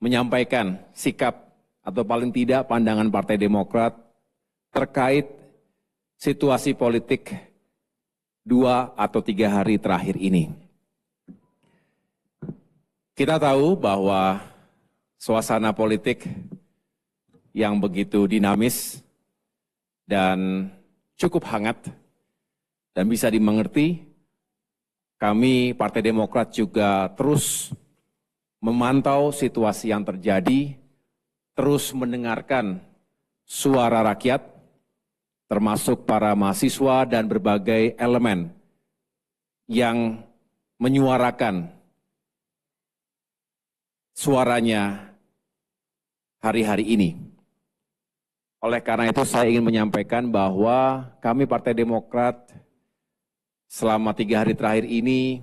menyampaikan sikap atau paling tidak pandangan Partai Demokrat terkait situasi politik 2 atau 3 hari terakhir ini. Kita tahu bahwa suasana politik yang begitu dinamis dan cukup hangat dan bisa dimengerti, kami Partai Demokrat juga terus memantau situasi yang terjadi, terus mendengarkan suara rakyat, termasuk para mahasiswa dan berbagai elemen yang menyuarakan suaranya hari-hari ini. Oleh karena itu saya ingin menyampaikan bahwa kami Partai Demokrat selama 3 hari terakhir ini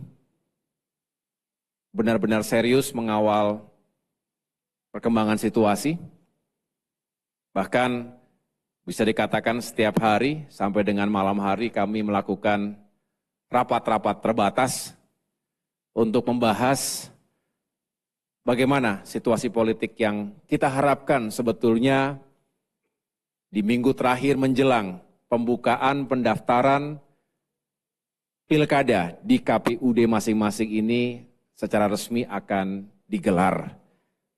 benar-benar serius mengawal perkembangan situasi. Bahkan bisa dikatakan setiap hari sampai dengan malam hari kami melakukan rapat-rapat terbatas untuk membahas bagaimana situasi politik yang kita harapkan sebetulnya di minggu terakhir menjelang pembukaan pendaftaran pilkada di KPUD masing-masing ini secara resmi akan digelar.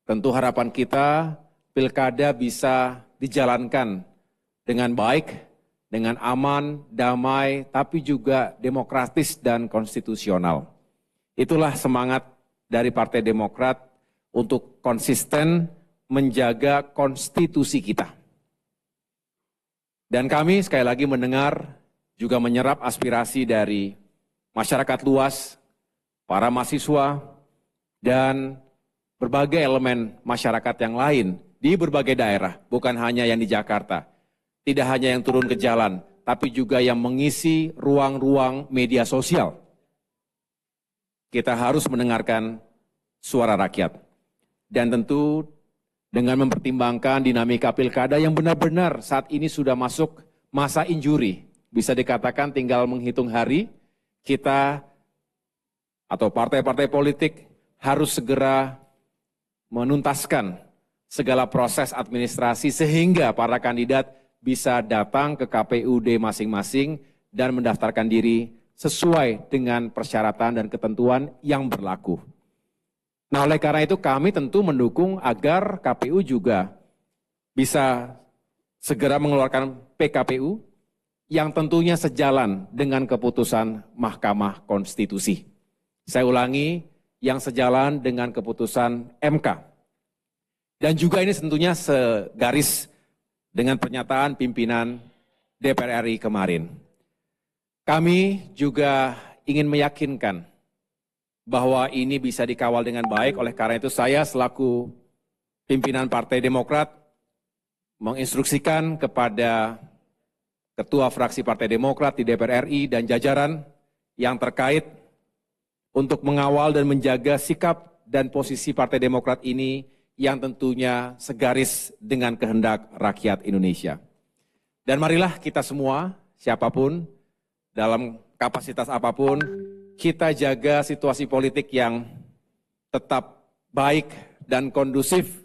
Tentu harapan kita pilkada bisa dijalankan dengan baik, dengan aman, damai, tapi juga demokratis dan konstitusional. Itulah semangat dari Partai Demokrat untuk konsisten menjaga konstitusi kita. Dan kami sekali lagi mendengar, juga menyerap aspirasi dari masyarakat luas, para mahasiswa, dan berbagai elemen masyarakat yang lain di berbagai daerah, bukan hanya yang di Jakarta. Tidak hanya yang turun ke jalan, tapi juga yang mengisi ruang-ruang media sosial. Kita harus mendengarkan suara rakyat. Dan tentu dengan mempertimbangkan dinamika pilkada yang benar-benar saat ini sudah masuk masa injuri. Bisa dikatakan tinggal menghitung hari, kita atau partai-partai politik harus segera menuntaskan segala proses administrasi sehingga para kandidat bisa datang ke KPUD masing-masing dan mendaftarkan diri sesuai dengan persyaratan dan ketentuan yang berlaku. Nah, oleh karena itu kami tentu mendukung agar KPU juga bisa segera mengeluarkan PKPU yang tentunya sejalan dengan keputusan Mahkamah Konstitusi. Saya ulangi, yang sejalan dengan keputusan MK. Dan juga ini tentunya segaris dengan pernyataan pimpinan DPR RI kemarin. Kami juga ingin meyakinkan bahwa ini bisa dikawal dengan baik. Oleh karena itu saya selaku pimpinan Partai Demokrat menginstruksikan kepada Ketua Fraksi Partai Demokrat di DPR RI dan jajaran yang terkait untuk mengawal dan menjaga sikap dan posisi Partai Demokrat ini yang tentunya segaris dengan kehendak rakyat Indonesia. Dan marilah kita semua, siapapun, dalam kapasitas apapun, kita jaga situasi politik yang tetap baik dan kondusif,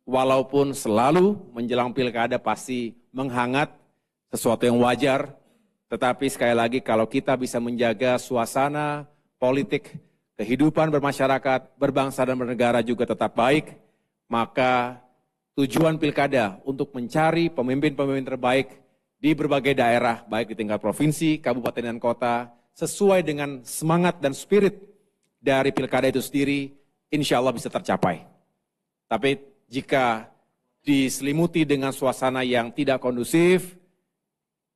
walaupun selalu menjelang pilkada pasti menghangat, sesuatu yang wajar, tetapi sekali lagi kalau kita bisa menjaga suasana politik, kehidupan bermasyarakat, berbangsa dan bernegara juga tetap baik, maka tujuan pilkada untuk mencari pemimpin-pemimpin terbaik di berbagai daerah, baik di tingkat provinsi, kabupaten, dan kota, sesuai dengan semangat dan spirit dari pilkada itu sendiri, insya Allah bisa tercapai. Tapi jika diselimuti dengan suasana yang tidak kondusif,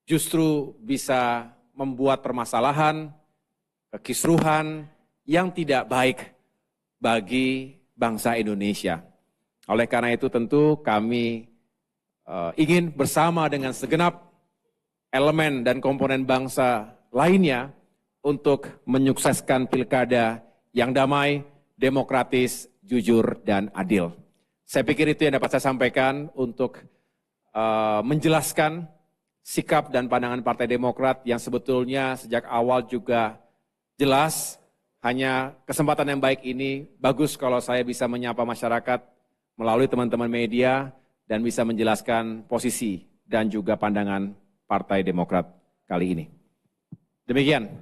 justru bisa membuat permasalahan, kekisruhan yang tidak baik bagi bangsa Indonesia. Oleh karena itu tentu kami ingin bersama dengan segenap elemen dan komponen bangsa lainnya untuk menyukseskan pilkada yang damai, demokratis, jujur, dan adil. Saya pikir itu yang dapat saya sampaikan untuk menjelaskan sikap dan pandangan Partai Demokrat yang sebetulnya sejak awal juga jelas. Hanya kesempatan yang baik ini bagus kalau saya bisa menyapa masyarakat melalui teman-teman media dan bisa menjelaskan posisi dan juga pandangan Partai Demokrat kali ini. Demikian.